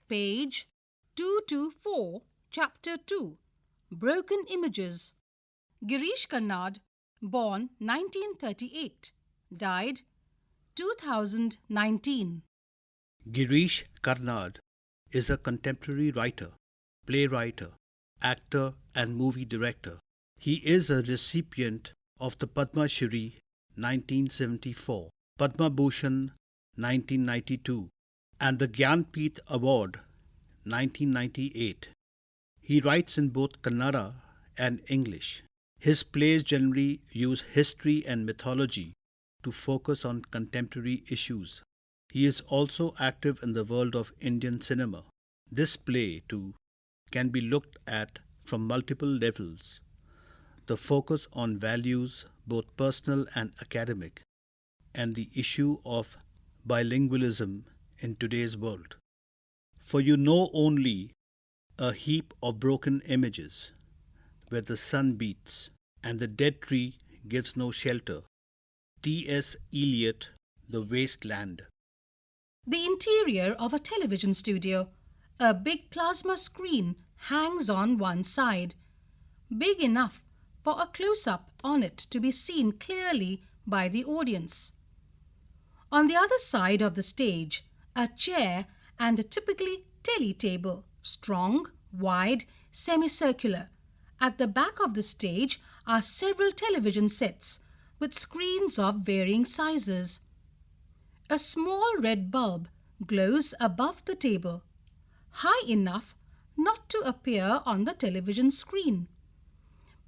Page 224, Chapter 2, Broken Images. Girish Karnard, born 1938, died 2019. Girish Karnard is a contemporary writer, playwright, actor and movie director. He is a recipient of the Padma Shri 1974, Padma Bhushan 1992 and the Gyanpith Award 1998. He writes in both Kannada and English. His plays generally use history and mythology to focus on contemporary issues. He is also active in the world of Indian cinema. This play, too, can be looked at from multiple levels. The focus on values, both personal and academic, and the issue of bilingualism in today's world. For you know only a heap of broken images, where the sun beats and the dead tree gives no shelter. T.S. Eliot, The Waste Land. The interior of a television studio. A big plasma screen hangs on one side, big enough for a close-up on it to be seen clearly by the audience. On the other side of the stage, a chair and a typically telly table, strong, wide, semicircular. At the back of the stage are several television sets with screens of varying sizes. A small red bulb glows above the table, high enough not to appear on the television screen.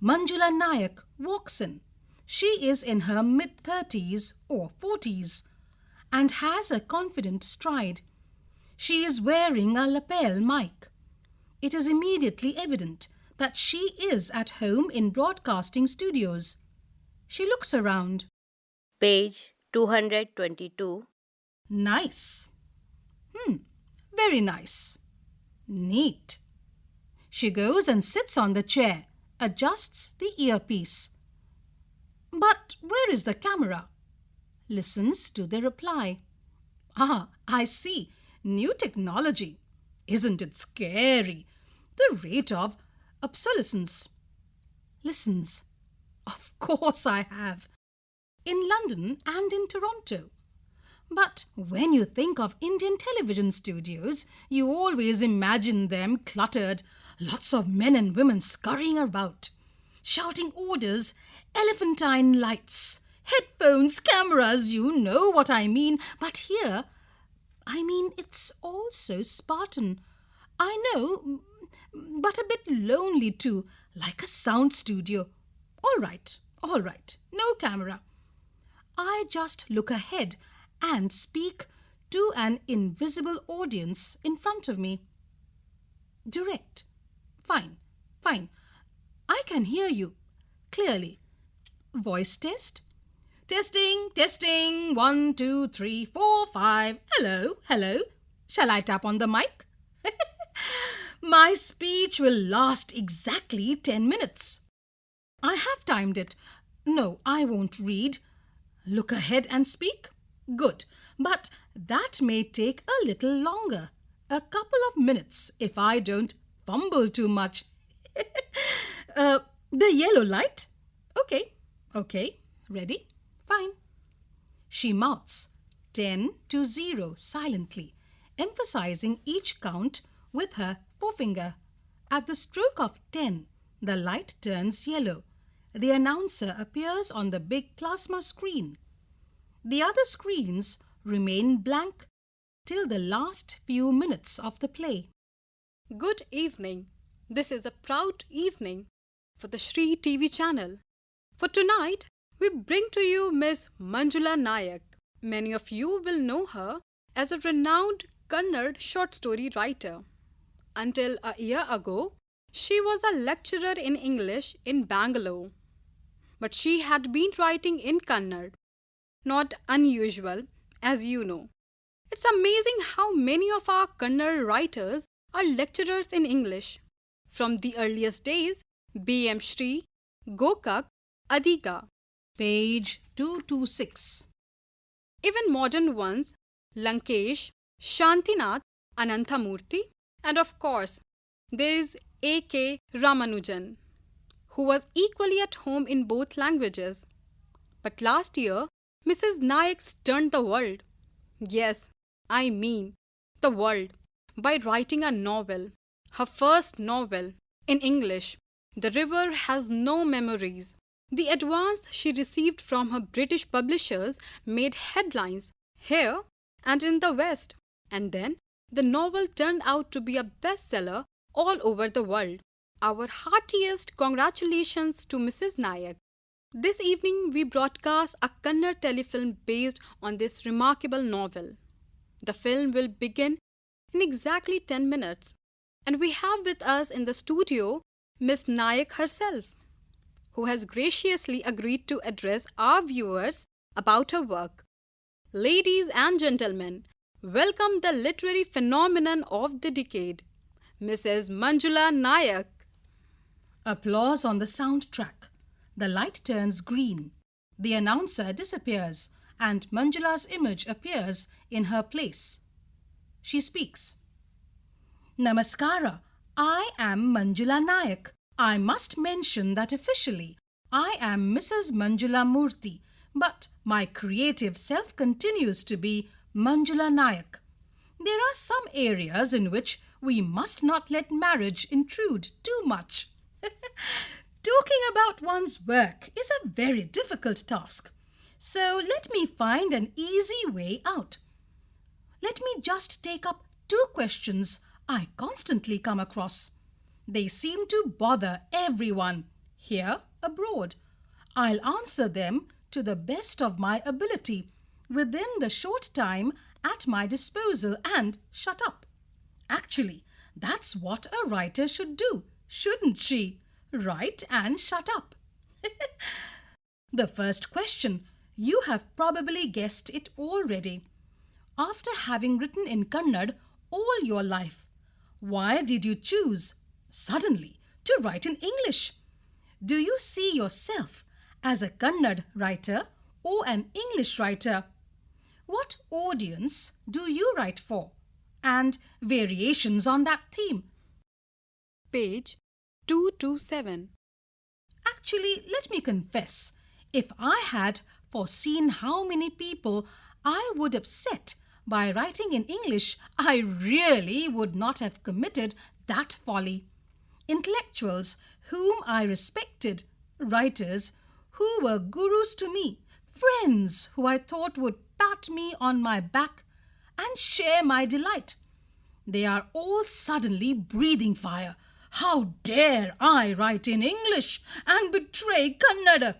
Manjula Nayak walks in. She is in her mid-30s or 40s and has a confident stride. She is wearing a lapel mic. It is immediately evident that she is at home in broadcasting studios. She looks around. Page 222. Nice. Very nice. Neat. She goes and sits on the chair, adjusts the earpiece. But where is the camera? Listens to the reply. Ah, I see. New technology. Isn't it scary? The rate of obsolescence. Listens. Of course I have. In London and in Toronto. But when you think of Indian television studios, you always imagine them cluttered, lots of men and women scurrying about, shouting orders, elephantine lights, headphones, cameras, you know what I mean. But here, it's all so Spartan. I know, but a bit lonely too, like a sound studio. All right, no camera. I just look ahead and speak to an invisible audience in front of me. Direct. Fine. I can hear you clearly. Voice test. Testing. 1, 2, 3, 4, 5. Hello. Shall I tap on the mic? My speech will last exactly 10 minutes. I have timed it. No, I won't read. Look ahead and speak. Good, but that may take a little longer. A couple of minutes if I don't fumble too much. The yellow light? Okay. Ready? Fine. She mouths 10 to 0 silently, emphasizing each count with her forefinger. At the stroke of 10, the light turns yellow. The announcer appears on the big plasma screen. The other screens remain blank till the last few minutes of the play. Good evening. This is a proud evening for the Shri TV channel. For tonight, we bring to you Miss Manjula Nayak. Many of you will know her as a renowned Karnard short story writer. Until a year ago, she was a lecturer in English in Bangalore. But she had been writing in Karnard. Not unusual, as you know. It's amazing how many of our Kannada writers are lecturers in English. From the earliest days, B.M. Shri, Gokak, Adiga. Page 226. Even modern ones, Lankesh, Shantinath, Ananthamurthy, and of course, there is A.K. Ramanujan, who was equally at home in both languages. But last year, Mrs. Nayak stunned the world. Yes, I mean the world, by writing a novel, her first novel, in English. The River Has No Memories. The advance she received from her British publishers made headlines here and in the West. And then the novel turned out to be a bestseller all over the world. Our heartiest congratulations to Mrs. Nayak. This evening we broadcast a Kannada telefilm based on this remarkable novel. The film will begin in exactly 10 minutes, and we have with us in the studio Miss Nayak herself, who has graciously agreed to address our viewers about her work. Ladies and gentlemen, welcome the literary phenomenon of the decade, Mrs. Manjula Nayak. Applause on the soundtrack. The light turns green. The announcer disappears and Manjula's image appears in her place. She speaks. Namaskara. I am Manjula Nayak. I must mention that officially I am Mrs. Manjula Murthy, but my creative self continues to be Manjula Nayak. There are some areas in which we must not let marriage intrude too much. Talking about one's work is a very difficult task, so let me find an easy way out. Let me just take up two questions I constantly come across. They seem to bother everyone, here, abroad. I'll answer them to the best of my ability, within the short time at my disposal, and shut up. Actually, that's what a writer should do, shouldn't she? Write and shut up. The first question, you have probably guessed it already. After having written in Karnard all your life, why did you choose, suddenly, to write in English? Do you see yourself as a Karnard writer or an English writer? What audience do you write for? And variations on that theme. Page 227. Actually, let me confess, if I had foreseen how many people I would upset by writing in English, I really would not have committed that folly. Intellectuals whom I respected, writers who were gurus to me, friends who I thought would pat me on my back and share my delight. They are all suddenly breathing fire. How dare I write in English and betray Kannada?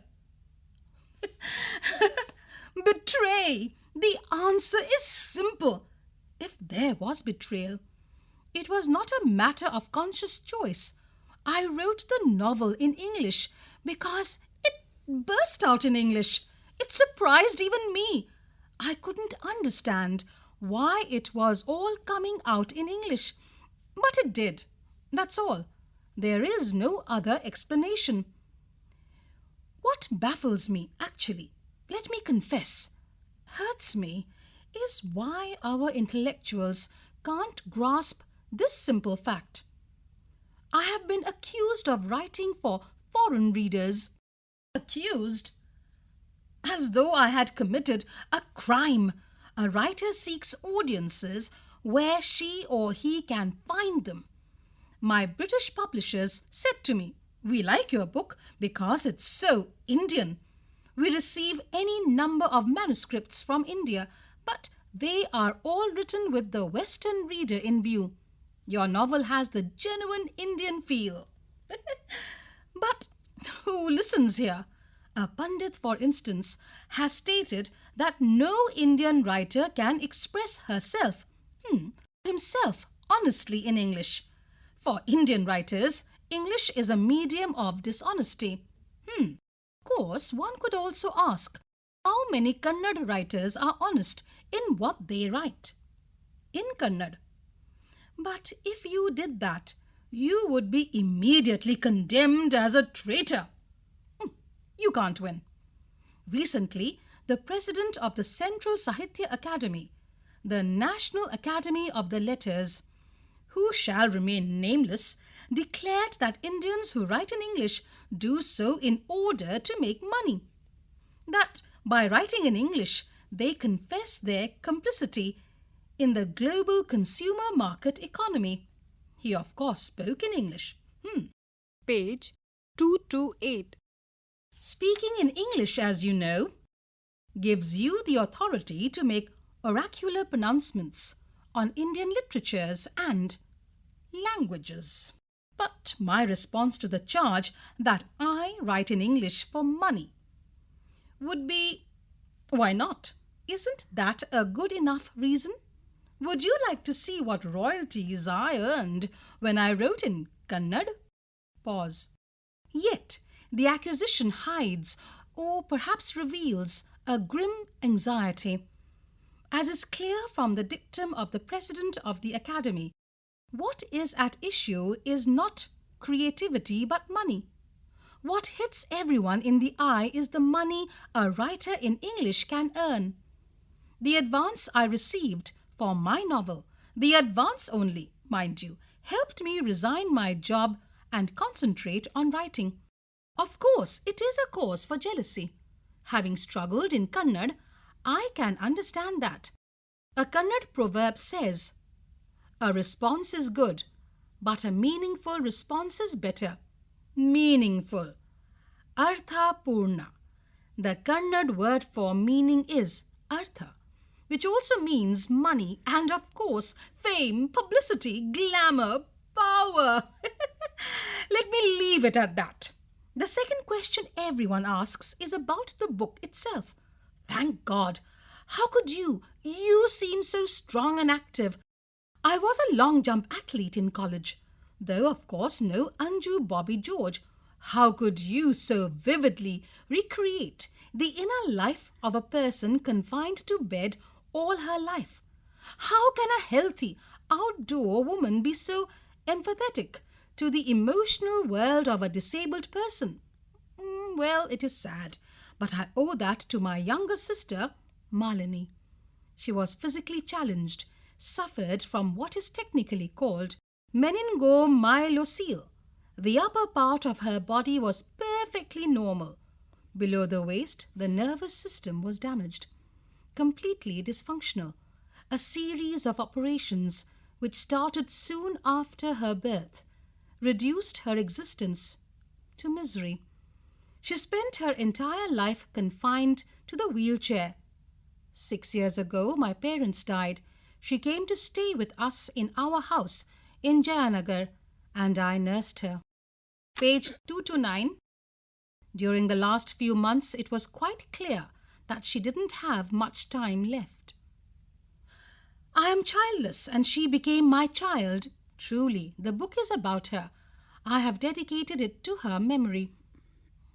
Betray! The answer is simple. If there was betrayal, it was not a matter of conscious choice. I wrote the novel in English because it burst out in English. It surprised even me. I couldn't understand why it was all coming out in English, but it did. That's all. There is no other explanation. What baffles me, actually, let me confess, hurts me, is why our intellectuals can't grasp this simple fact. I have been accused of writing for foreign readers. Accused? As though I had committed a crime. A writer seeks audiences where she or he can find them. My British publishers said to me, "We like your book because it's so Indian. We receive any number of manuscripts from India, but they are all written with the Western reader in view. Your novel has the genuine Indian feel." But who listens here? A pundit, for instance, has stated that no Indian writer can express himself honestly in English. For Indian writers, English is a medium of dishonesty. Of course, one could also ask, how many Kannada writers are honest in what they write? In Kannada. But if you did that, you would be immediately condemned as a traitor. You can't win. Recently, the president of the Central Sahitya Academy, the National Academy of the Letters, who shall remain nameless, declared that Indians who write in English do so in order to make money. That by writing in English, they confess their complicity in the global consumer market economy. He, of course, spoke in English. Page 228. Speaking in English, as you know, gives you the authority to make oracular pronouncements on Indian literatures and languages. But my response to the charge that I write in English for money would be, why not? Isn't that a good enough reason? Would you like to see what royalties I earned when I wrote in Karnard? Pause. Yet the accusation hides, or perhaps reveals, a grim anxiety. As is clear from the dictum of the President of the Academy, what is at issue is not creativity but money. What hits everyone in the eye is the money a writer in English can earn. The advance I received for my novel, the advance only, mind you, helped me resign my job and concentrate on writing. Of course, it is a cause for jealousy. Having struggled in Karnard, I can understand that. A Karnard proverb says, "A response is good, but a meaningful response is better." Meaningful. Artha Purna. The Karnard word for meaning is Artha, which also means money and, of course, fame, publicity, glamour, power. Let me leave it at that. The second question everyone asks is about the book itself. Thank God! How could you? You seem so strong and active. I was a long jump athlete in college, though of course no undue Bobby George. How could you so vividly recreate the inner life of a person confined to bed all her life? How can a healthy, outdoor woman be so empathetic to the emotional world of a disabled person? Well, it is sad, but I owe that to my younger sister, Malini. She was physically challenged, suffered from what is technically called meningomyelocele. The upper part of her body was perfectly normal. Below the waist, the nervous system was damaged, completely dysfunctional. A series of operations, which started soon after her birth, reduced her existence to misery. She spent her entire life confined to the wheelchair. 6 years ago, my parents died. She came to stay with us in our house in Jayanagar, and I nursed her. Page 229. During the last few months, it was quite clear that she didn't have much time left. I am childless, and she became my child. Truly, the book is about her. I have dedicated it to her memory.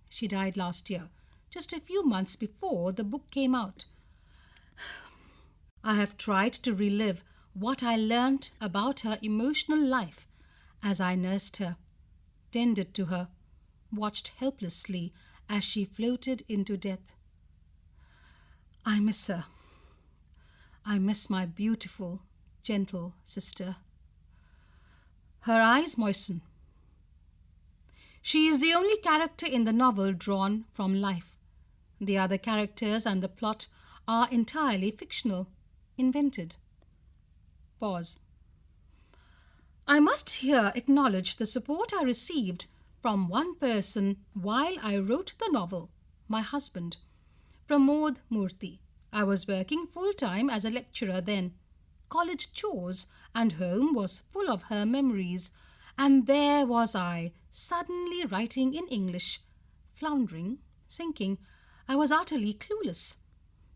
She died last year, just a few months before the book came out. I have tried to relive what I learnt about her emotional life as I nursed her, tended to her, watched helplessly as she floated into death. I miss her. I miss my beautiful, gentle sister. Her eyes moisten. She is the only character in the novel drawn from life. The other characters and the plot are entirely fictional, invented. Pause. I must here acknowledge the support I received from one person while I wrote the novel, my husband, Pramod Murthy. I was working full-time as a lecturer then. College chores and home was full of her memories, and there was I, suddenly writing in English, floundering, sinking. I was utterly clueless.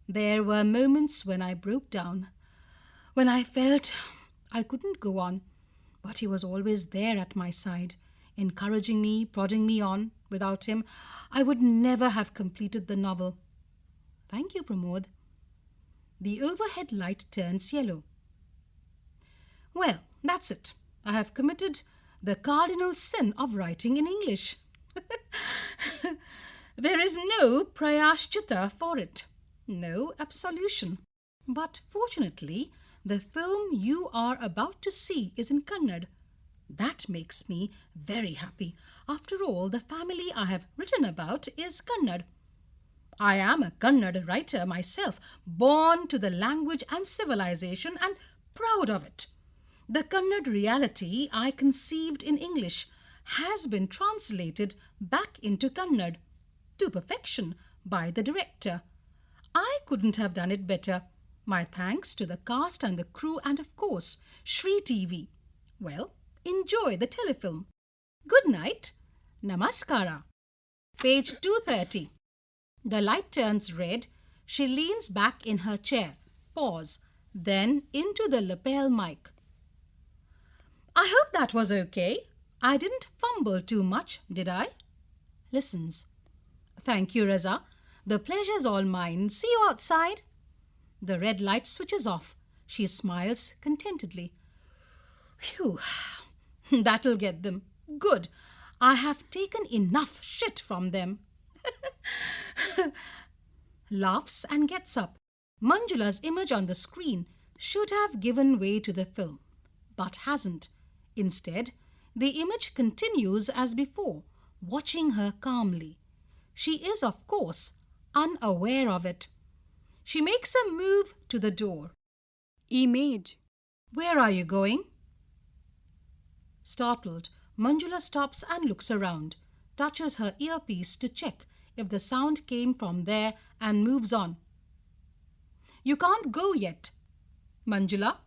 There were moments when I broke down, when I felt I couldn't go on, but he was always there at my side, encouraging me, prodding me on. Without him, I would never have completed the novel. Thank you, Pramod. The overhead light turns yellow. Well, that's it. I have committed the cardinal sin of writing in English. There is no prayashchita for it, no absolution. But fortunately, The film you are about to see is in Karnard. That makes me very happy. After all, the family I have written about is Karnard. I am a Karnard writer myself, born to the language and civilization and proud of it. The Karnard reality I conceived in English has been translated back into Karnard to perfection by the director. I couldn't have done it better. My thanks to the cast and the crew and of course Shri TV. Well, enjoy the telefilm. Good night. Namaskara. Page 230. The light turns red. She leans back in her chair. Pause. Then into the lapel mic. I hope that was okay. I didn't fumble too much, did I? Listens. Thank you, Reza. The pleasure's all mine. See you outside. The red light switches off. She smiles contentedly. Phew. That'll get them. Good. I have taken enough shit from them. Laughs and gets up. Manjula's image on the screen should have given way to the film, but hasn't. Instead, the image continues as before, watching her calmly. She is, of course, unaware of it. She makes a move to the door. Image. Where are you going? Startled, Manjula stops and looks around, touches her earpiece to check if the sound came from there and moves on. You can't go yet. Manjula?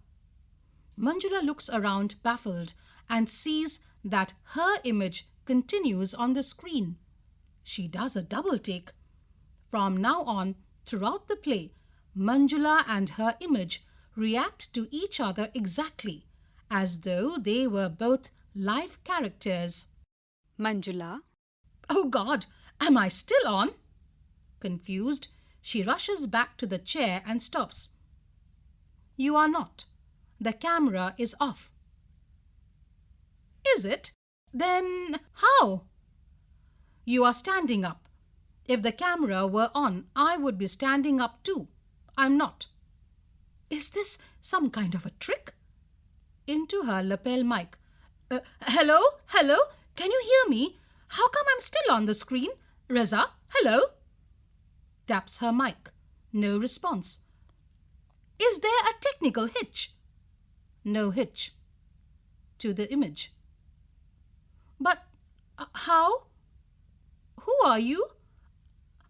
Manjula looks around baffled and sees that her image continues on the screen. She does a double take. From now on, throughout the play, Manjula and her image react to each other exactly, as though they were both live characters. Manjula. Oh God, am I still on? Confused, she rushes back to the chair and stops. You are not. The camera is off. Is it? Then how? You are standing up. If the camera were on, I would be standing up too. I'm not. Is this some kind of a trick? Into her lapel mic. Hello? Hello? Can you hear me? How come I'm still on the screen? Reza? Hello? Taps her mic. No response. Is there a technical hitch? No hitch. To the image. But how? Who are you?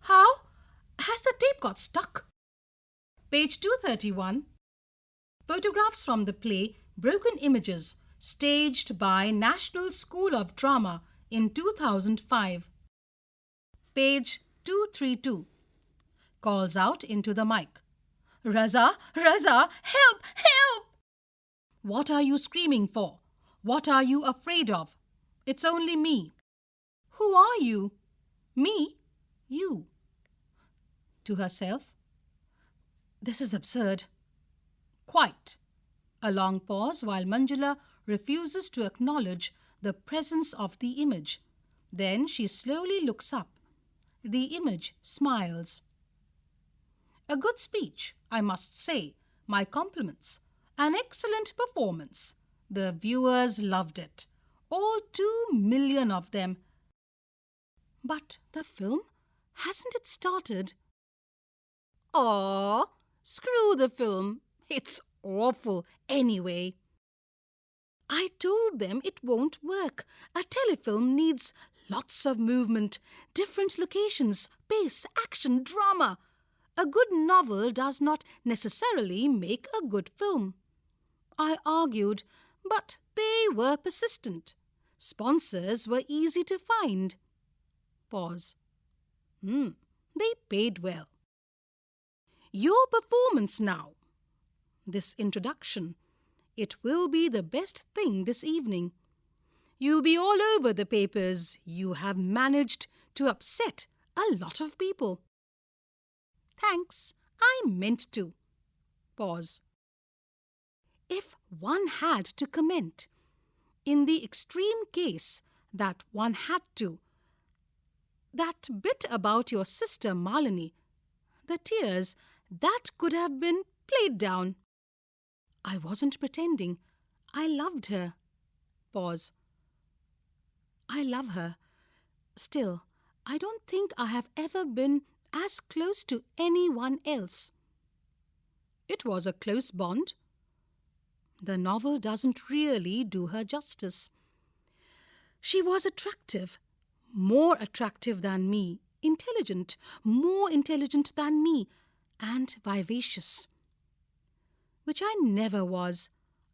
How? Has the tape got stuck? Page 231. Photographs from the play Broken Images, staged by National School of Drama in 2005. Page 232. Calls out into the mic. Raza, Raza, help, help! What are you screaming for? What are you afraid of? It's only me. Who are you? Me? You. To herself. This is absurd. Quite. A long pause while Manjula refuses to acknowledge the presence of the image. Then she slowly looks up. The image smiles. A good speech, I must say. My compliments. An excellent performance. The viewers loved it. All 2 million of them. But the film? Hasn't it started? Aw, screw the film. It's awful anyway. I told them it won't work. A telefilm needs lots of movement, different locations, pace, action, drama. A good novel does not necessarily make a good film. I argued, but they were persistent. Sponsors were easy to find. Pause. They paid well. Your performance now. This introduction. It will be the best thing this evening. You'll be all over the papers. You have managed to upset a lot of people. Thanks. I meant to. Pause. If one had to comment, in the extreme case that one had to, that bit about your sister Malini, the tears, that could have been played down. I wasn't pretending. I loved her. Pause. I love her. Still, I don't think I have ever been as close to anyone else. It was a close bond. The novel doesn't really do her justice. She was attractive, more attractive than me, intelligent, more intelligent than me, and vivacious. Which I never was.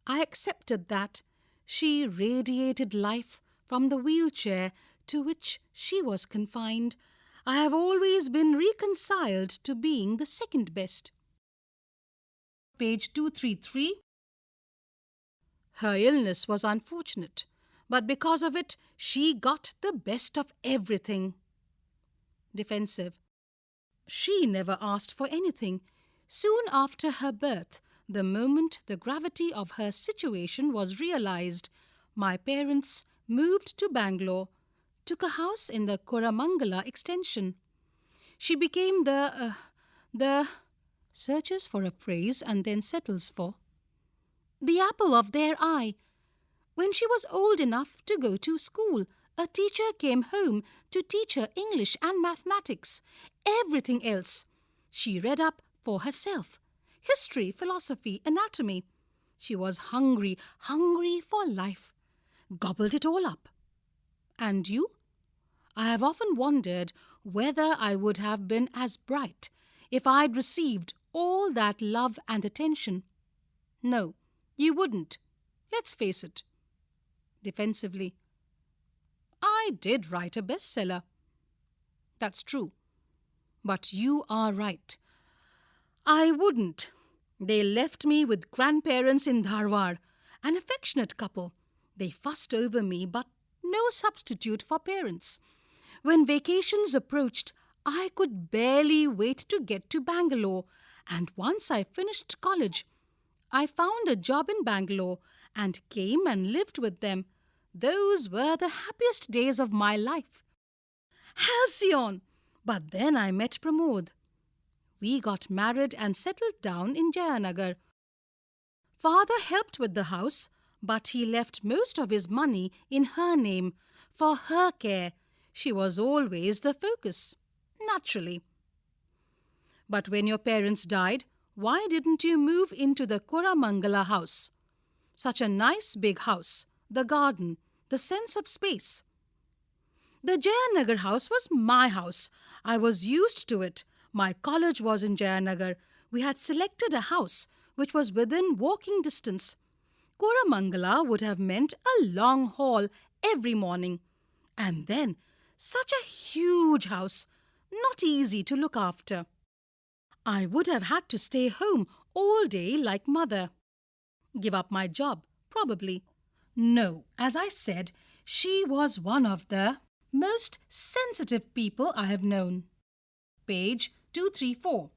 I accepted that. She radiated life from the wheelchair to which she was confined. I have always been reconciled to being the second best. Page 233. Her illness was unfortunate, but because of it, she got the best of everything. Defensive. She never asked for anything. Soon after her birth, the moment the gravity of her situation was realized, my parents moved to Bangalore, took a house in the Koramangala extension. She became the searches for a phrase and then settles for the apple of their eye. When she was old enough to go to school, a teacher came home to teach her English and mathematics, everything else. She read up for herself. History, philosophy, anatomy. She was hungry for life. Gobbled it all up. And you? I have often wondered whether I would have been as bright if I'd received all that love and attention. No, you wouldn't. Let's face it. Defensively. I did write a bestseller. That's true. But you are right. I wouldn't. They left me with grandparents in Dharwad, an affectionate couple. They fussed over me, but no substitute for parents. When vacations approached, I could barely wait to get to Bangalore, and once I finished college, I found a job in Bangalore and came and lived with them. Those were the happiest days of my life. Halcyon! But then I met Pramod. We got married and settled down in Jayanagar. Father helped with the house, but he left most of his money in her name, for her care. She was always the focus, naturally. But when your parents died, why didn't you move into the Koramangala house? Such a nice big house, the garden, the sense of space. The Jayanagar house was my house. I was used to it. My college was in Jayanagar. We had selected a house which was within walking distance. Koramangala would have meant a long haul every morning. And then, such a huge house, not easy to look after. I would have had to stay home all day like mother. Give up my job, probably. No, as I said, she was one of the most sensitive people I have known. Page 234.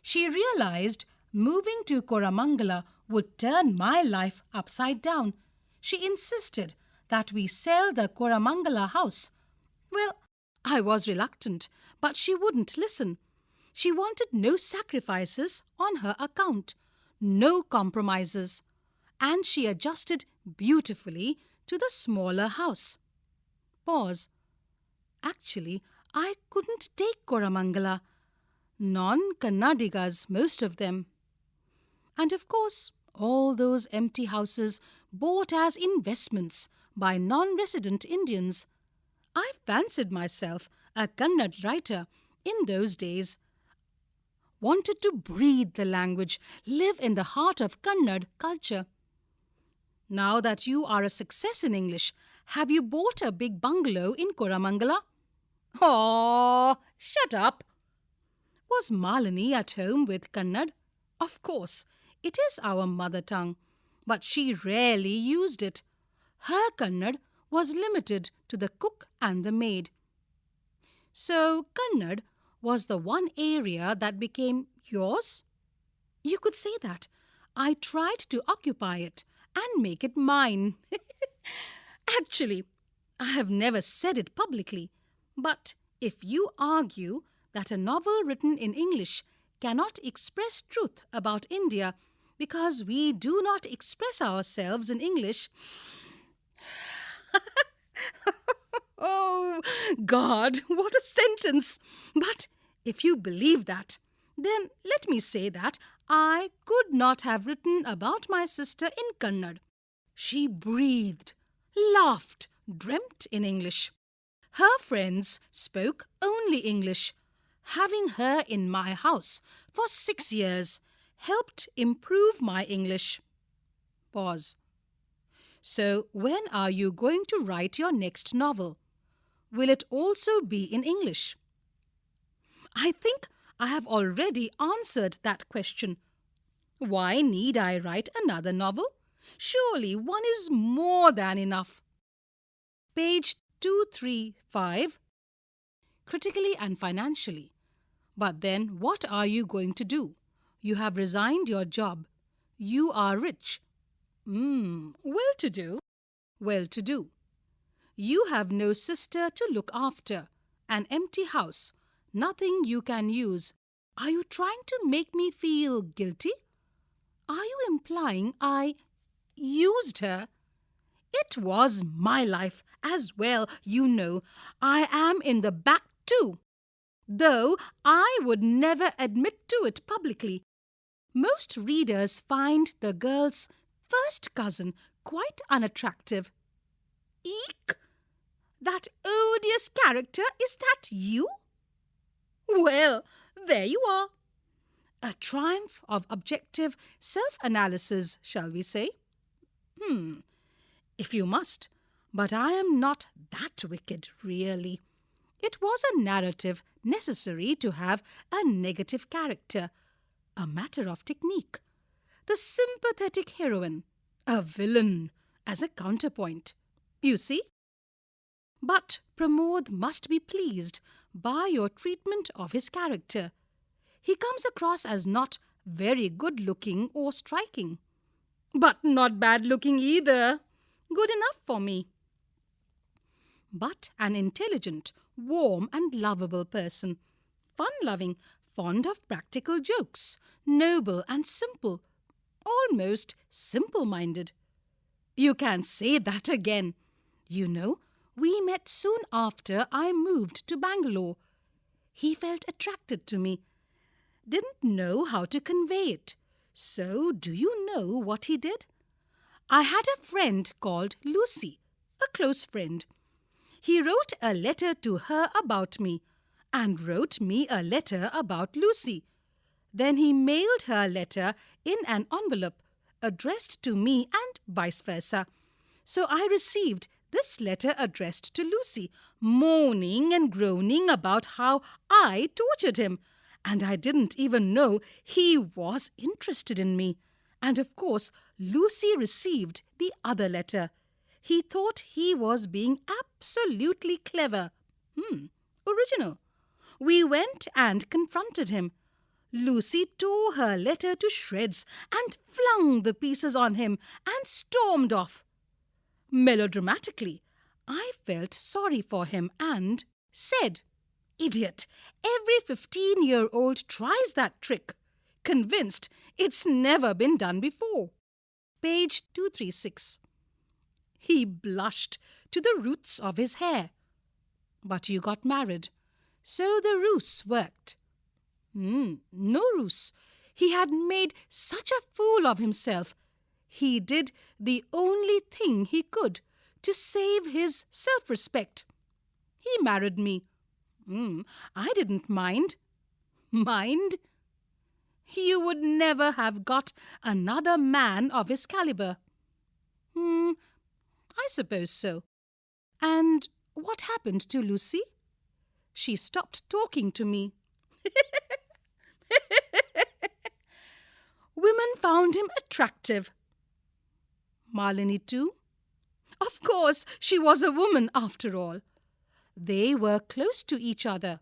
She realized moving to Koramangala would turn my life upside down. She insisted that we sell the Koramangala house. Well, I was reluctant, but she wouldn't listen. She wanted no sacrifices on her account, no compromises, and she adjusted beautifully to the smaller house. Pause. Actually, I couldn't take Koramangala. Non-Kannadigas, most of them. And of course, all those empty houses bought as investments by non-resident Indians. I fancied myself a Kannad writer in those days. Wanted to breathe the language, live in the heart of Kannad culture. Now that you are a success in English, have you bought a big bungalow in Koramangala? Oh, shut up! Was Malini at home with Karnard? Of course, it is our mother tongue, but she rarely used it. Her Karnard was limited to the cook and the maid. So Karnard was the one area that became yours? You could say that. I tried to occupy it and make it mine. Actually, I have never said it publicly, but if you argue that a novel written in English cannot express truth about India because we do not express ourselves in English. Oh, God, what a sentence! But if you believe that, then let me say that I could not have written about my sister in Karnard. She breathed, laughed, dreamt in English. Her friends spoke only English. Having her in my house for 6 years helped improve my English. Pause. So, when are you going to write your next novel? Will it also be in English? I think I have already answered that question. Why need I write another novel? Surely one is more than enough. Page 235. Critically and financially. But then what are you going to do? You have resigned your job. You are rich. Well-to-do. Well-to-do. You have no sister to look after, an empty house, nothing you can use. Are you trying to make me feel guilty? Are you implying I used her? It was my life as well, you know. I am in the back too, though I would never admit to it publicly. Most readers find the girl's first cousin quite unattractive. Eek! That odious character, is that you? Well, there you are. A triumph of objective self-analysis, shall we say? If you must, but I am not that wicked, really. It was a narrative necessary to have a negative character, a matter of technique. The sympathetic heroine, a villain, as a counterpoint. You see? But Pramod must be pleased by your treatment of his character. He comes across as not very good-looking or striking, but not bad-looking either. Good enough for me. But an intelligent, warm and lovable person, fun-loving, fond of practical jokes, noble and simple, almost simple-minded. You can say that again. You know, we met soon after I moved to Bangalore. He felt attracted to me. Didn't know how to convey it. So, do you know what he did? I had a friend called Lucy, a close friend. He wrote a letter to her about me and wrote me a letter about Lucy. Then he mailed her letter in an envelope addressed to me and vice versa. So I received this letter addressed to Lucy, moaning and groaning about how I tortured him, and I didn't even know he was interested in me. And of course, Lucy received the other letter. He thought he was being absolutely clever. Original. We went and confronted him. Lucy tore her letter to shreds and flung the pieces on him and stormed off. Melodramatically, I felt sorry for him and said, "Idiot, every 15-year-old tries that trick, convinced it's never been done before." Page 236. He blushed to the roots of his hair. But you got married, so the ruse worked. No ruse. He had made such a fool of himself. He did the only thing he could to save his self-respect. He married me. I didn't mind. Mind? You would never have got another man of his caliber. I suppose so. And what happened to Lucy? She stopped talking to me. Women found him attractive. Malini too? Of course, she was a woman after all. They were close to each other.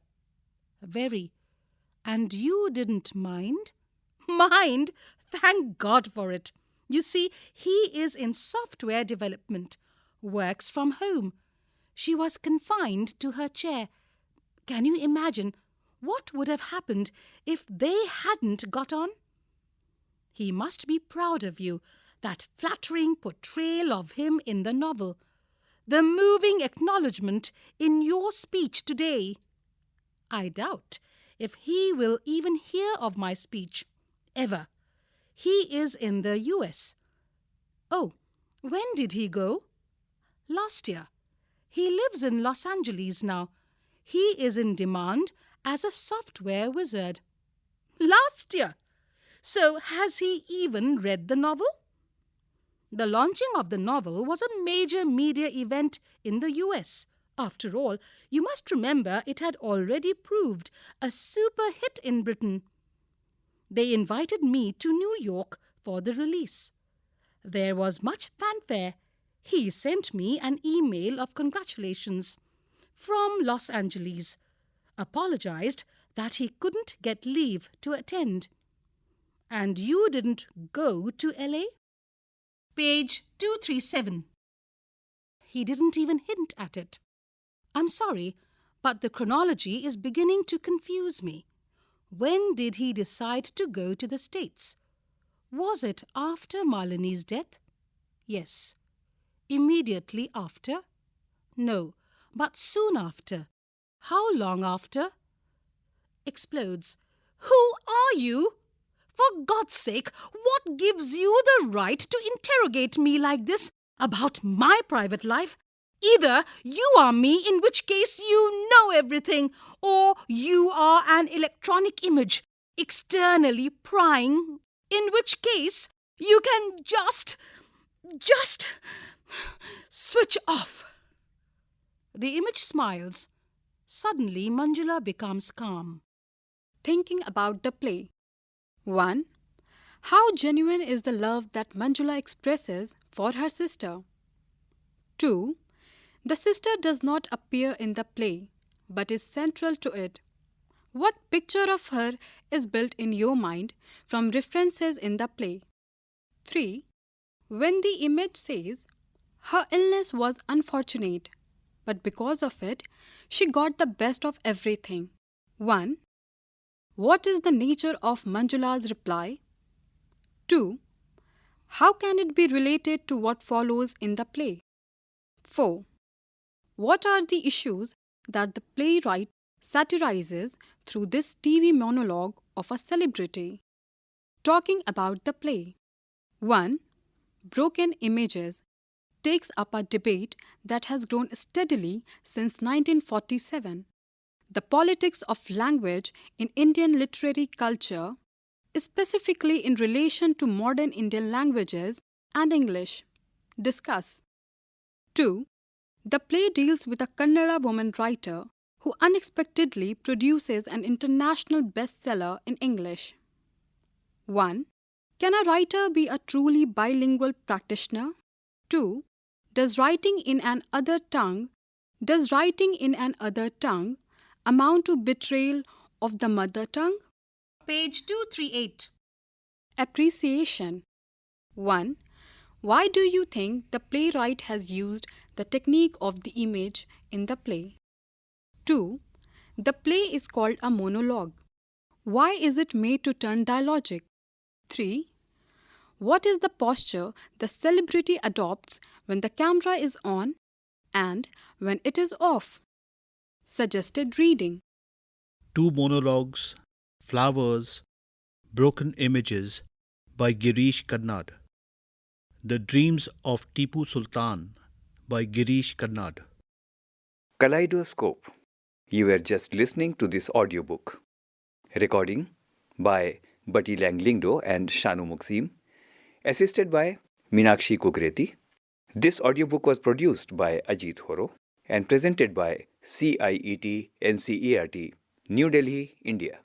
Very. And you didn't mind? Mind? Thank God for it. You see, he is in software development, works from home. She was confined to her chair. Can you imagine what would have happened if they hadn't got on? He must be proud of you, that flattering portrayal of him in the novel, the moving acknowledgement in your speech today. I doubt if he will even hear of my speech, ever. He is in the US. Oh, when did he go? Last year. He lives in Los Angeles now. He is in demand as a software wizard. Last year? So has he even read the novel? The launching of the novel was a major media event in the US. After all, you must remember it had already proved a super hit in Britain. They invited me to New York for the release. There was much fanfare. He sent me an email of congratulations from Los Angeles, apologized that he couldn't get leave to attend. And you didn't go to LA? Page 237. He didn't even hint at it. I'm sorry, but the chronology is beginning to confuse me. When did he decide to go to the States? Was it after Malini's death? Yes. Immediately after? No, but soon after. How long after? Explodes. Who are you? For God's sake, what gives you the right to interrogate me like this about my private life? Either you are me, in which case you know everything, or you are an electronic image, externally prying, in which case you can just switch off. The image smiles. Suddenly, Manjula becomes calm. Thinking about the play. 1. How genuine is the love that Manjula expresses for her sister? 2. The sister does not appear in the play, but is central to it. What picture of her is built in your mind from references in the play? 3. When the image says, her illness was unfortunate, but because of it, she got the best of everything. 1. What is the nature of Manjula's reply? 2. How can it be related to what follows in the play? 4. What are the issues that the playwright satirizes through this TV monologue of a celebrity? Talking about the play. 1. Broken Images takes up a debate that has grown steadily since 1947. The politics of language in Indian literary culture, specifically in relation to modern Indian languages and English. Discuss. 2. The play deals with a Kannada woman writer who unexpectedly produces an international bestseller in English. 1. Can a writer be a truly bilingual practitioner? 2. Does writing in an other tongue amount to betrayal of the mother tongue? Page 238. Appreciation. 1. Why do you think the playwright has used the technique of the image in the play? 2. The play is called a monologue. Why is it made to turn dialogic? 3. What is the posture the celebrity adopts when the camera is on and when it is off? Suggested reading. 2 monologues, Flowers, Broken Images by Girish Karnard. The Dreams of Tipu Sultan by Girish Karnard. Kaleidoscope. You were just listening to this audiobook. Recording by Bati Langlingdo and Shanu Muksim. Assisted by Meenakshi Kukreti. This audiobook was produced by Ajit Horo and presented by CIET NCERT, New Delhi, India.